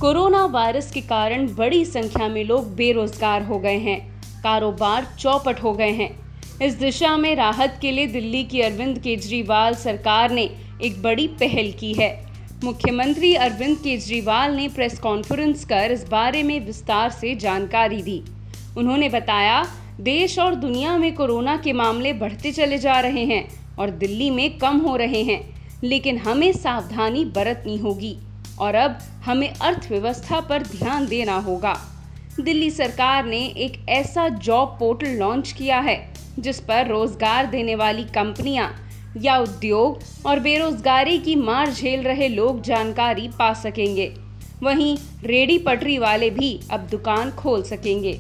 Corona virus के कारण बड़ी संख्या में लोग बेरोजगार हो गए हैं, कारोबार चौपट हो गए हैं। इस दिशा में राहत के लिए दिल्ली की अरविंद केजरीवाल सरकार ने एक बड़ी पहल की है। मुख्यमंत्री अरविंद केजरीवाल ने प्रेस कॉन्फ्रेंस कर इस बारे में विस्तार से जानकारी दी। उन्होंने बताया, देश और दुनिया में कोरोना के मामले बढ़ते चले जा रहे हैं और दिल्ली में कम हो रहे हैं, लेकिन हमें सावधानी बरतनी होगी और अब हमें अर्थव्यवस्था पर ध्यान देना होगा। दिल्ली सरकार ने एक ऐसा जॉब पोर्टल लॉन्च किया है जिस पर रोजगार देने वाली कंपनियां या उद्योग और बेरोजगारी की मार झेल रहे लोग जानकारी पा सकेंगे। वहीं रेडी पटरी वाले भी अब दुकान खोल सकेंगे।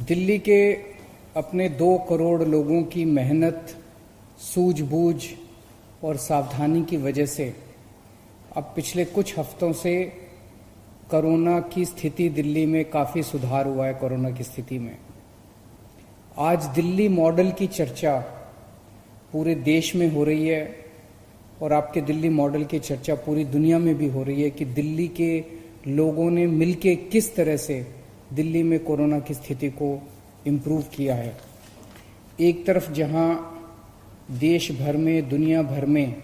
दिल्ली के अपने 2 करोड़ लोगों की मेहनत, सूझबूझ और सावधानी की वजह से अब पिछले कुछ हफ्तों से कोरोना की स्थिति दिल्ली में काफ़ी सुधार हुआ है। कोरोना की स्थिति में आज दिल्ली मॉडल की चर्चा पूरे देश में हो रही है और आपके दिल्ली मॉडल की चर्चा पूरी दुनिया में भी हो रही है कि दिल्ली के लोगों ने मिलके किस तरह से दिल्ली में कोरोना की स्थिति को इम्प्रूव किया है। एक तरफ जहां देश भर में, दुनिया भर में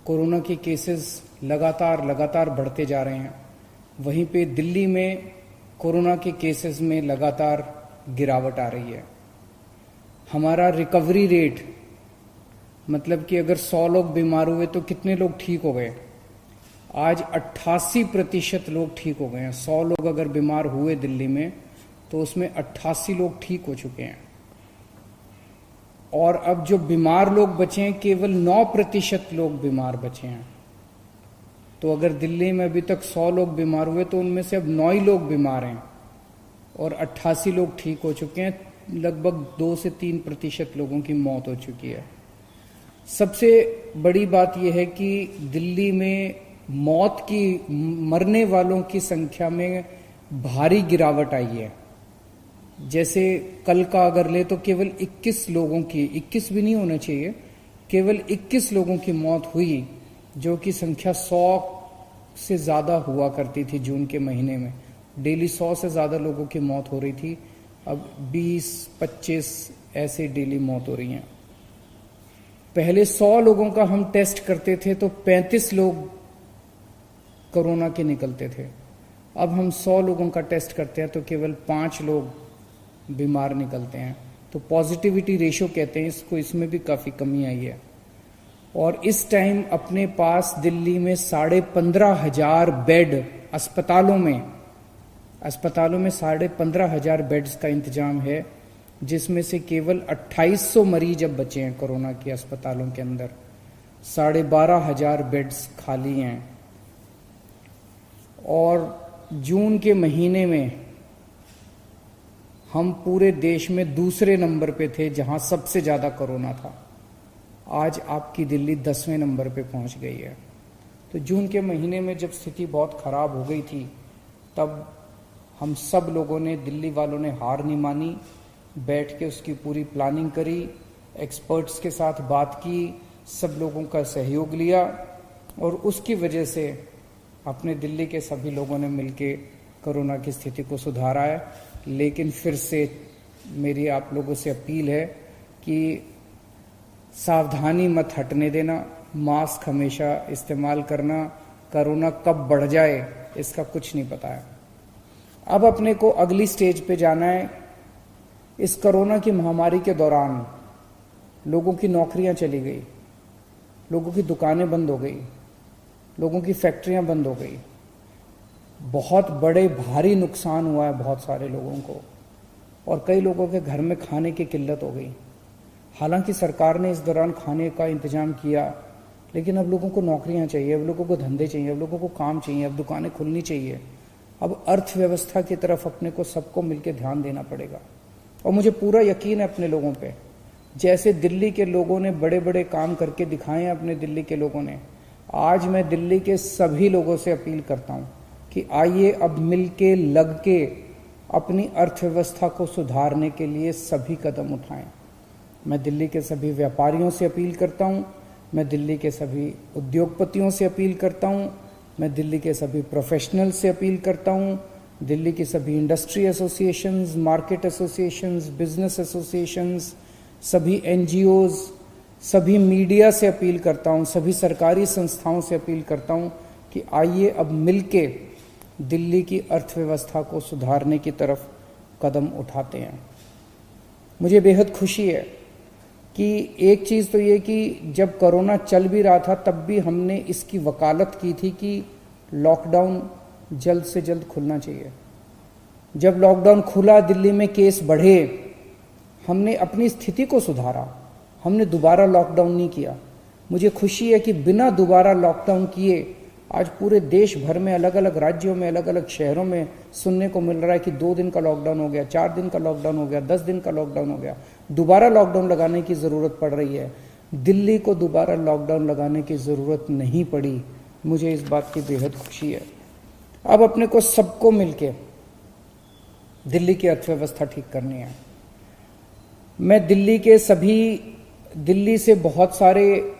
कोरोना के केसेस लगातार बढ़ते जा रहे हैं, वहीं पे दिल्ली में कोरोना के केसेस में लगातार गिरावट आ रही है। हमारा रिकवरी रेट, मतलब कि अगर 100 लोग बीमार हुए तो कितने लोग ठीक हो गए, आज 88% लोग ठीक हो गए हैं। 100 लोग अगर बीमार हुए दिल्ली में तो उसमें 88 लोग ठीक हो चुके हैं। और अब जो बीमार लोग बचे हैं, केवल 9% लोग बीमार बचे हैं। तो अगर दिल्ली में अभी तक 100 लोग बीमार हुए तो उनमें से अब 9 ही लोग बीमार हैं और 88 लोग ठीक हो चुके हैं। लगभग 2 से 3% लोगों की मौत हो चुकी है। सबसे बड़ी बात यह है कि दिल्ली में मरने वालों की संख्या में भारी गिरावट आई है। जैसे कल का अगर ले तो केवल 21 लोगों की, 21 भी नहीं होना चाहिए, केवल 21 लोगों की मौत हुई, जो कि संख्या 100 से ज्यादा हुआ करती थी जून के महीने में। डेली 100 से ज्यादा लोगों की मौत हो रही थी, अब 20-25 ऐसे डेली मौत हो रही हैं। पहले 100 लोगों का हम टेस्ट करते थे तो 35 लोग कोरोना के निकलते थे। अब हम 100 लोगों का टेस्ट करते हैं तो केवल 5 लोग बीमार निकलते हैं। तो पॉजिटिविटी रेशो कहते हैं इसको, इसमें भी काफी कमी आई है। और इस टाइम अपने पास दिल्ली में 15,500 बेड अस्पतालों में 15,500 बेड्स का इंतजाम है, जिसमें से केवल 2800 मरीज अब बचे हैं कोरोना के अस्पतालों के अंदर। 12,500 बेड्स खाली हैं। और जून के महीने में हम पूरे देश में दूसरे नंबर पे थे जहां सबसे ज्यादा कोरोना था। आज आपकी दिल्ली 10वें नंबर पे पहुंच गई है। तो जून के महीने में जब स्थिति बहुत खराब हो गई थी, तब हम सब लोगों ने, दिल्ली वालों ने हार नहीं मानी, बैठ के उसकी पूरी प्लानिंग करी, एक्सपर्ट्स के साथ बात की, सब लोगों का सहयोग लिया और उसकी वजह से अपने दिल्ली के सभी लोगों ने मिलके कोरोना की स्थिति को सुधारा है। लेकिन फिर से मेरी आप लोगों से अपील है कि सावधानी मत हटने देना, मास्क हमेशा इस्तेमाल करना। कोरोना कब बढ़ जाए इसका कुछ नहीं पता है। अब अपने को अगली स्टेज पे जाना है। इस कोरोना की महामारी के दौरान लोगों की नौकरियां चली गई, लोगों की दुकानें बंद हो गई, लोगों की फैक्ट्रियां बंद हो गई। बहुत बड़े भारी नुकसान हुआ है बहुत सारे लोगों को, और कई लोगों के घर में खाने की किल्लत हो गई। हालांकि सरकार ने इस दौरान खाने का इंतजाम किया, लेकिन अब लोगों को नौकरियां चाहिए, अब लोगों को धंधे चाहिए, अब लोगों को काम चाहिए, अब दुकानें खुलनी चाहिए। अब अर्थव्यवस्था की तरफ अपने को सबको मिलकर ध्यान देना पड़ेगा। और मुझे पूरा यकीन है अपने लोगों पे, जैसे दिल्ली के लोगों ने बड़े बड़े काम करके दिखाए हैं अपने दिल्ली के लोगों ने, आज मैं दिल्ली के सभी लोगों से अपील करता हूं कि आइए अब मिलके लग के अपनी अर्थव्यवस्था को सुधारने के लिए सभी कदम उठाएं। मैं दिल्ली के सभी व्यापारियों से अपील करता हूं मैं दिल्ली के सभी उद्योगपतियों से अपील करता हूँ, मैं दिल्ली के सभी प्रोफेशनल्स से अपील करता हूँ, दिल्ली की सभी industry associations, market associations, business associations, सभी एनजीओज़, सभी मीडिया से अपील करता हूँ, सभी सरकारी संस्थाओं से अपील करता हूँ कि आइए अब मिलके दिल्ली की अर्थव्यवस्था को सुधारने की तरफ कदम उठाते हैं। मुझे बेहद खुशी है कि एक चीज़ तो ये कि जब कोरोना चल भी रहा था तब भी हमने इसकी वकालत की थी कि लॉकडाउन जल्द से जल्द खुलना चाहिए। जब लॉकडाउन खुला, दिल्ली में केस बढ़े, हमने अपनी स्थिति को सुधारा, हमने दोबारा लॉकडाउन नहीं किया। मुझे खुशी है कि बिना दोबारा लॉकडाउन किए आज पूरे देश भर में अलग अलग राज्यों में, अलग अलग शहरों में सुनने को मिल रहा है कि 2 दिन का लॉकडाउन हो गया, 4 दिन का लॉकडाउन हो गया, 10 दिन का लॉकडाउन हो गया। दोबारा लॉकडाउन लगाने की ज़रूरत पड़ रही है। दिल्ली को दोबारा लॉकडाउन लगाने की ज़रूरत नहीं पड़ी। मुझे इस बात की बेहद खुशी है। अब अपने को सबको मिलके दिल्ली की अर्थव्यवस्था ठीक करनी है। मैं दिल्ली से बहुत सारे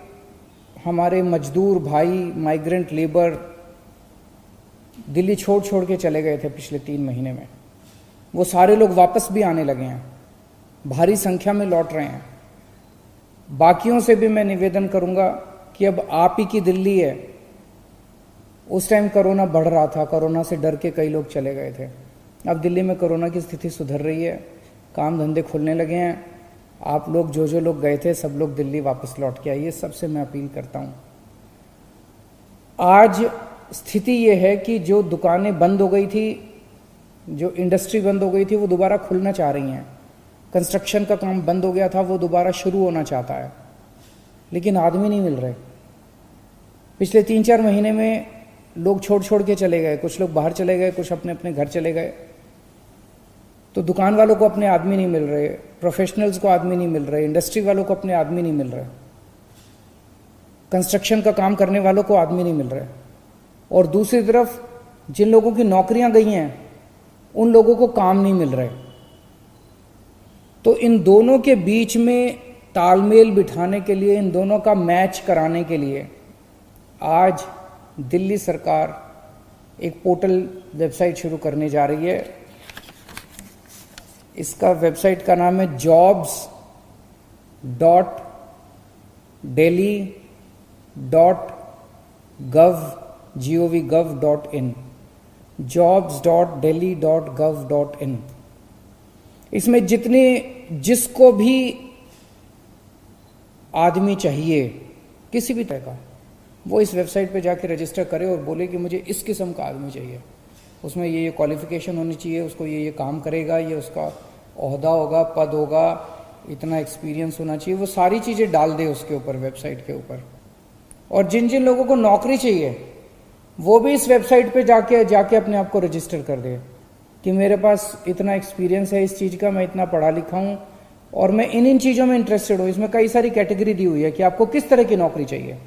हमारे मजदूर भाई, माइग्रेंट लेबर दिल्ली छोड़ के चले गए थे पिछले 3 महीने में। वो सारे लोग वापस भी आने लगे हैं, भारी संख्या में लौट रहे हैं। बाकियों से भी मैं निवेदन करूंगा कि अब आप ही की दिल्ली है। उस टाइम कोरोना बढ़ रहा था, कोरोना से डर के कई लोग चले गए थे। अब दिल्ली में कोरोना की स्थिति सुधर रही है, काम धंधे खुलने लगे हैं। आप लोग जो लोग गए थे सब लोग दिल्ली वापस लौट के आइए, सबसे मैं अपील करता हूं। आज स्थिति ये है कि जो दुकानें बंद हो गई थी, जो इंडस्ट्री बंद हो गई थी, वो दोबारा खुलना चाह रही हैं। कंस्ट्रक्शन का काम बंद हो गया था, वो दोबारा शुरू होना चाहता है, लेकिन आदमी नहीं मिल रहे। पिछले 3-4 महीने में लोग छोड़ के चले गए, कुछ लोग बाहर चले गए, कुछ अपने अपने घर चले गए। तो दुकान वालों को अपने आदमी नहीं मिल रहे, प्रोफेशनल्स को आदमी नहीं मिल रहे, इंडस्ट्री वालों को अपने आदमी नहीं मिल रहे, कंस्ट्रक्शन का काम करने वालों को आदमी नहीं मिल रहे। और दूसरी तरफ जिन लोगों की नौकरियां गई हैं उन लोगों को काम नहीं मिल रहे। तो इन दोनों के बीच में तालमेल बिठाने के लिए, इन दोनों का मैच कराने के लिए आज दिल्ली सरकार एक पोर्टल वेबसाइट शुरू करने जा रही है। इसका वेबसाइट का नाम है jobs.delhi.gov.in jobs.delhi.gov.in। इसमें जिसको भी आदमी चाहिए किसी भी तरह का, वो इस वेबसाइट पे जाके रजिस्टर करे और बोले कि मुझे इस किस्म का आदमी चाहिए, उसमें ये क्वालिफिकेशन होनी चाहिए, उसको ये काम करेगा, ये उसका ओहदा होगा, पद होगा, इतना एक्सपीरियंस होना चाहिए। वो सारी चीज़ें डाल दे उसके ऊपर, वेबसाइट के ऊपर। और जिन लोगों को नौकरी चाहिए वो भी इस वेबसाइट पे जाके अपने आप को रजिस्टर कर दे कि मेरे पास इतना एक्सपीरियंस है इस चीज़ का, मैं इतना पढ़ा लिखा हूँ और मैं इन चीज़ों में इंटरेस्टेड हूँ। इसमें कई सारी कैटेगरी दी हुई है कि आपको किस तरह की नौकरी चाहिए।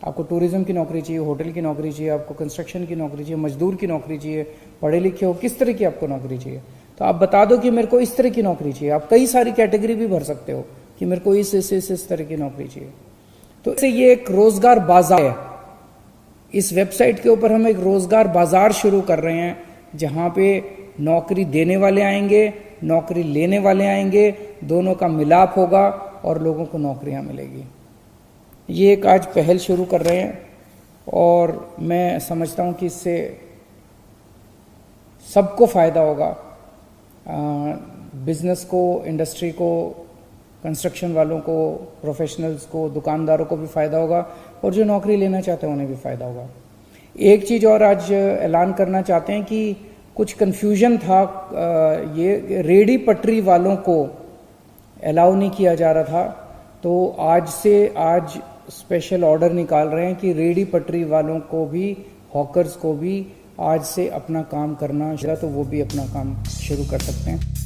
आपको टूरिज्म की नौकरी चाहिए, होटल की नौकरी चाहिए, आपको कंस्ट्रक्शन की नौकरी चाहिए, मजदूर की नौकरी चाहिए, पढ़े लिखे हो, किस तरह की आपको नौकरी चाहिए। तो आप बता दो कि मेरे को इस तरह की नौकरी चाहिए। आप कई सारी कैटेगरी भी भर सकते हो कि मेरे को इस तरह की नौकरी चाहिए। तो इससे ये एक रोजगार बाजार है। इस वेबसाइट के ऊपर हम एक रोजगार बाजार शुरू कर रहे हैं, जहां पे नौकरी देने वाले आएंगे, नौकरी लेने वाले आएंगे, दोनों का मिलाप होगा और लोगों को नौकरियां मिलेगी। ये एक आज पहल शुरू कर रहे हैं और मैं समझता हूं कि इससे सबको फ़ायदा होगा। बिजनेस को, इंडस्ट्री को, कंस्ट्रक्शन वालों को, प्रोफेशनल्स को, दुकानदारों को भी फ़ायदा होगा और जो नौकरी लेना चाहते हैं उन्हें भी फ़ायदा होगा। एक चीज़ और आज ऐलान करना चाहते हैं कि कुछ कन्फ्यूजन था, ये रेडी पटरी वालों को अलाउ नहीं किया जा रहा था, तो आज स्पेशल ऑर्डर निकाल रहे हैं कि रेडी पटरी वालों को भी, हॉकर्स को भी आज से अपना काम करना, तो वो भी अपना काम शुरू कर सकते हैं।